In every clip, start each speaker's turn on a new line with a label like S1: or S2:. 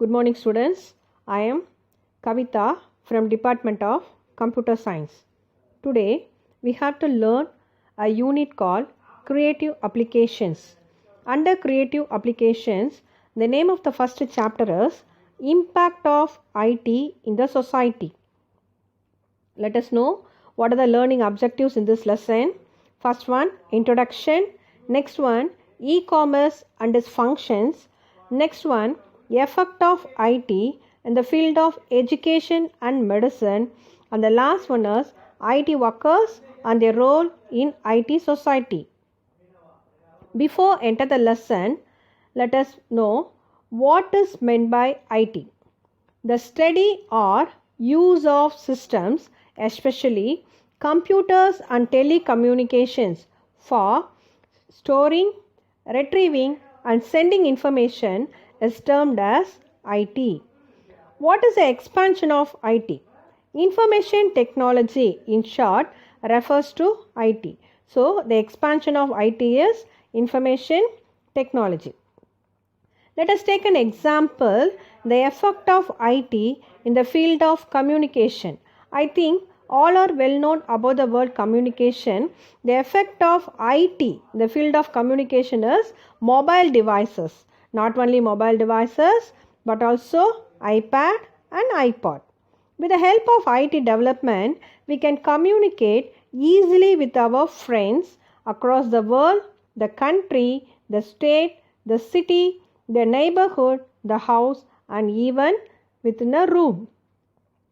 S1: Good morning students. I am Kavita from Department of Computer Science. Today we have to learn a unit called Creative Applications. Under Creative Applications, the name of the first chapter is Impact of IT in the Society. Let us know what are the learning objectives in this lesson. First one, introduction. Next one, e-commerce and its functions. Next one, effect of IT in the field of education and medicine. And the last one is IT workers and their role in IT society. Before enter the lesson, let us know what is meant by IT. The study or use of systems, especially computers and telecommunications, for storing, retrieving and sending information is termed as IT. What is the expansion of IT? Information technology, in short, refers to IT. So, the expansion of IT is information technology. Let us take an example, the effect of IT in the field of communication. I think all are well known about the word communication. The effect of IT in the field of communication is mobile devices. Not only mobile devices but also iPad and iPod. With the help of IT development, we can communicate easily with our friends across the world, the country, the state, the city, the neighborhood, the house, and even within a room.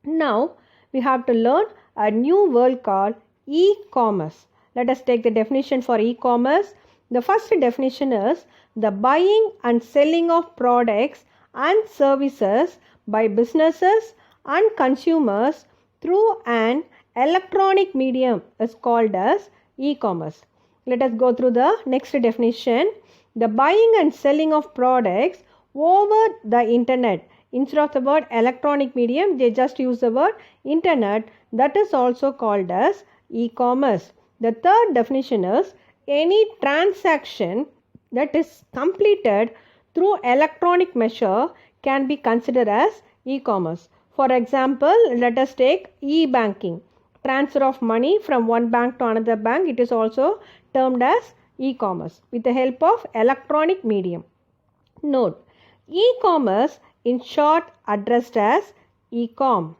S1: Now, we have to learn a new word called e-commerce. Let us take the definition for e-commerce. The first definition is the buying and selling of products and services by businesses and consumers through an electronic medium is called as e-commerce. Let us go through the next definition. The buying and selling of products over the internet. Instead of the word electronic medium, they just use the word internet. That is also called as e-commerce. The third definition is any transaction that is completed through electronic measure can be considered as e-commerce. For example, let us take e-banking. Transfer of money from one bank to another bank, it is also termed as e-commerce with the help of electronic medium. Note, e-commerce in short addressed as e-com.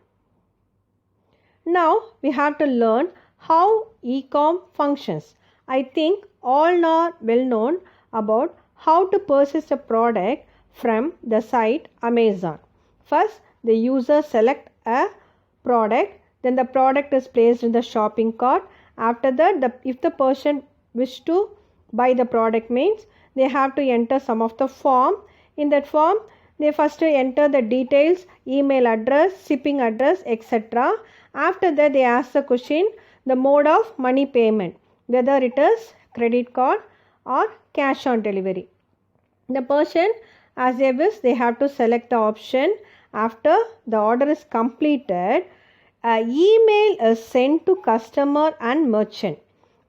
S1: Now we have to learn how e-com functions. I think all are well known about how to purchase a product from the site Amazon. First, the user select a product, then the product is placed in the shopping cart. After that, if the person wish to buy the product means they have to enter some of the form. In that form, they first enter the details, email address, shipping address, etc. After that, they ask the question, the mode of money payment, whether it is credit card or cash on delivery. The person, as they wish, they have to select the option. After the order is completed, an email is sent to customer and merchant.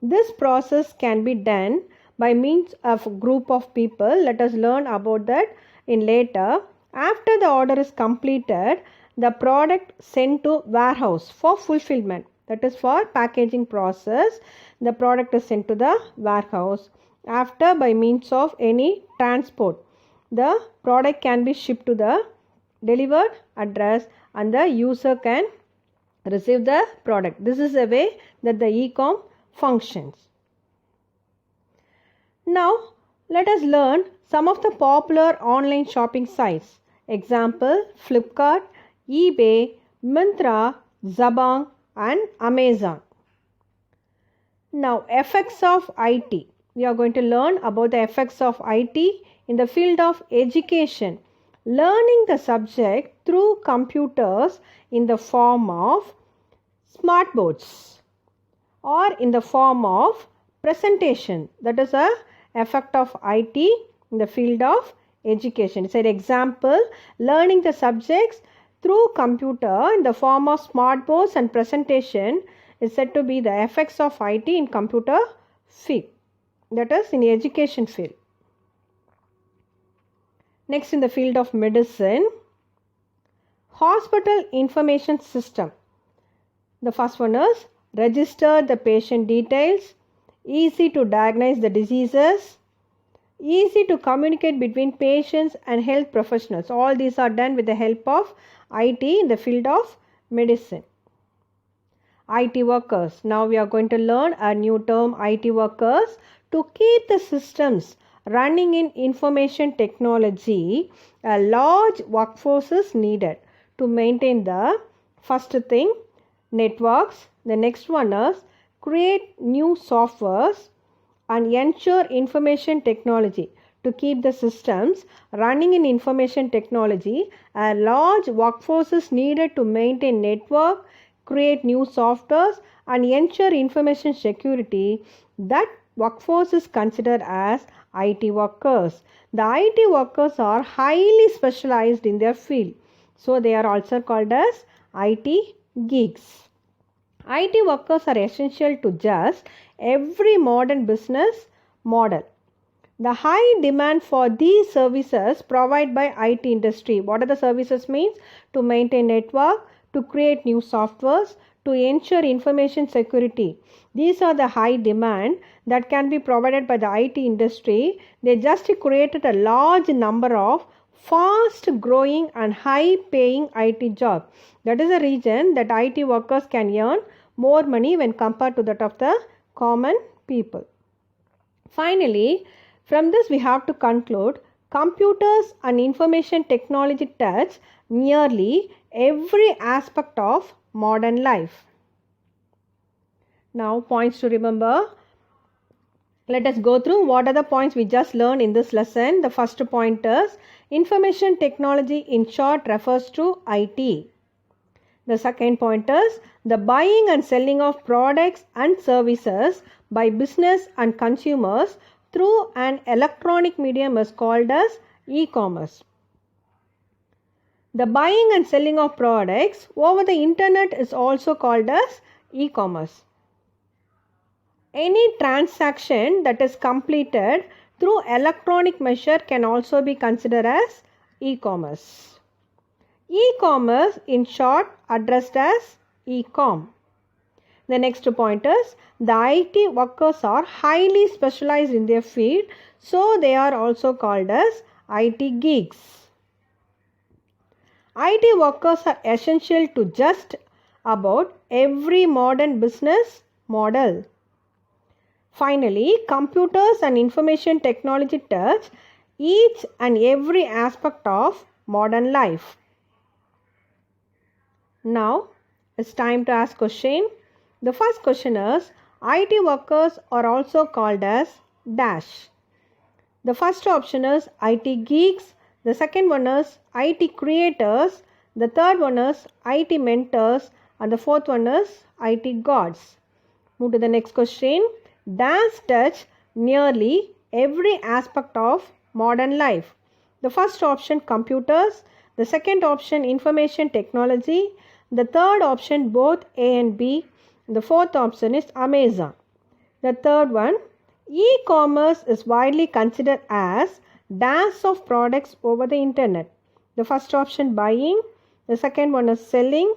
S1: This process can be done by means of a group of people. Let us learn about that in later. After the order is completed, the product sent to warehouse for fulfillment. That is for packaging process. The product is sent to the warehouse. After, by means of any transport, the product can be shipped to the delivered address and the user can receive the product. This is the way that the e-com functions. Now, let us learn some of the popular online shopping sites. Example, Flipkart, eBay, Myntra, Jabong and Amazon. Now, effects of IT. We are going to learn about the effects of IT in the field of education. Learning the subject through computers in the form of smart boards or in the form of presentation. That is a effect of IT in the field of education. It's an example, learning the subjects through computer in the form of smart boards and presentation is said to be the effects of IT in computer field. That is in the education field. Next, in the field of medicine, Hospital information system. The first one is register the patient details, easy to diagnose the diseases, easy to communicate between patients and health professionals. All these are done with the help of IT in the field of medicine. IT workers. Now we are going to learn a new term, IT workers. To keep the systems running in information technology, a large workforce is needed to maintain the first thing, networks. The next one is create new softwares and ensure information technology. To keep the systems running in information technology, a large workforce is needed to maintain network, create new softwares and ensure information security. That workforce is considered as IT workers. The IT workers are highly specialized in their field, so they are also called as IT geeks. IT workers are essential to just every modern business model. The high demand for these services provided by IT industry. What are the services means? To maintain network, to create new softwares, to ensure information security. These are the high demand that can be provided by the IT industry. They just created a large number of fast growing and high paying IT jobs. That is the reason that IT workers can earn more money when compared to that of the common people. Finally, from this we have to conclude computers and information technology touch nearly every aspect of modern life. Now, points to remember. Let us go through what are the points we just learned in this lesson. The first point is information technology in short refers to IT. The second point is the buying and selling of products and services by business and consumers through an electronic medium is called as e-commerce. The buying and selling of products over the internet is also called as e-commerce. Any transaction that is completed through electronic measure can also be considered as e-commerce. E-commerce in short addressed as e-com. The next point is the IT workers are highly specialized in their field, so they are also called as IT geeks. IT workers are essential to just about every modern business model. Finally, computers and information technology touch each and every aspect of modern life. Now, it's time to ask question. The first question is, IT workers are also called as dash. The first option is IT geeks. The second one is IT creators. The third one is IT mentors. And the fourth one is IT gods. Move to the next question. Dash touch nearly every aspect of modern life. The first option computers. The second option information technology. The third option both A and B. The fourth option is Amazon. The third one, e-commerce is widely considered as dash of products over the internet. The first option buying, the second one is selling,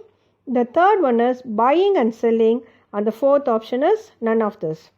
S1: the third one is buying and selling, and the fourth option is none of this.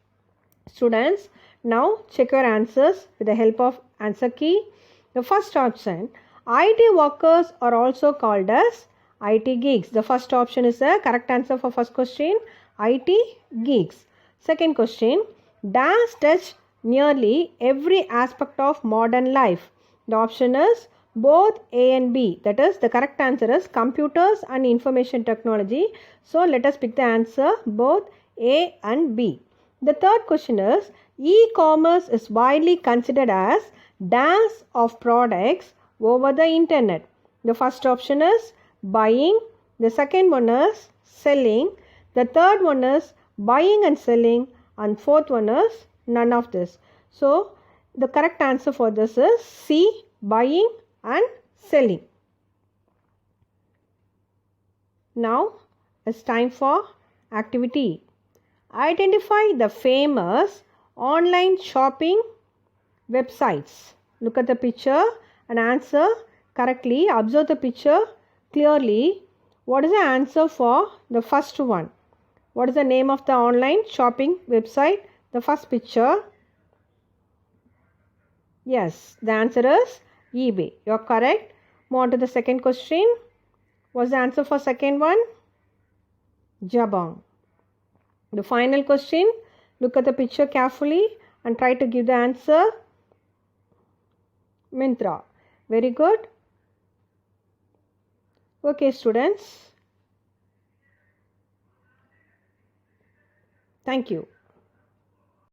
S1: Students, now check your answers with the help of answer key. The first option, IT workers are also called as IT geeks. The first option is the correct answer for first question, IT geeks. Second question, dash touch nearly every aspect of modern life. The option is both A and B. That is, the correct answer is computers and information technology. So, let us pick the answer both A and B. The third question is, e-commerce is widely considered as dash of products over the internet. The first option is buying. The second one is selling. The third one is buying and selling. And fourth one is none of this. So, the correct answer for this is C, buying and selling. Now, it's time for activity. Identify the famous online shopping websites. Look at the picture and answer correctly. Observe the picture. clearly what is the answer for the first one. What is the name of the online shopping website? The first picture. Yes, the answer is eBay. You are correct. Move on to the second question. What's the answer for second one? Jabong. The final question. Look at the picture carefully and try to give the answer. Myntra. Very good. Okay, students. Thank you.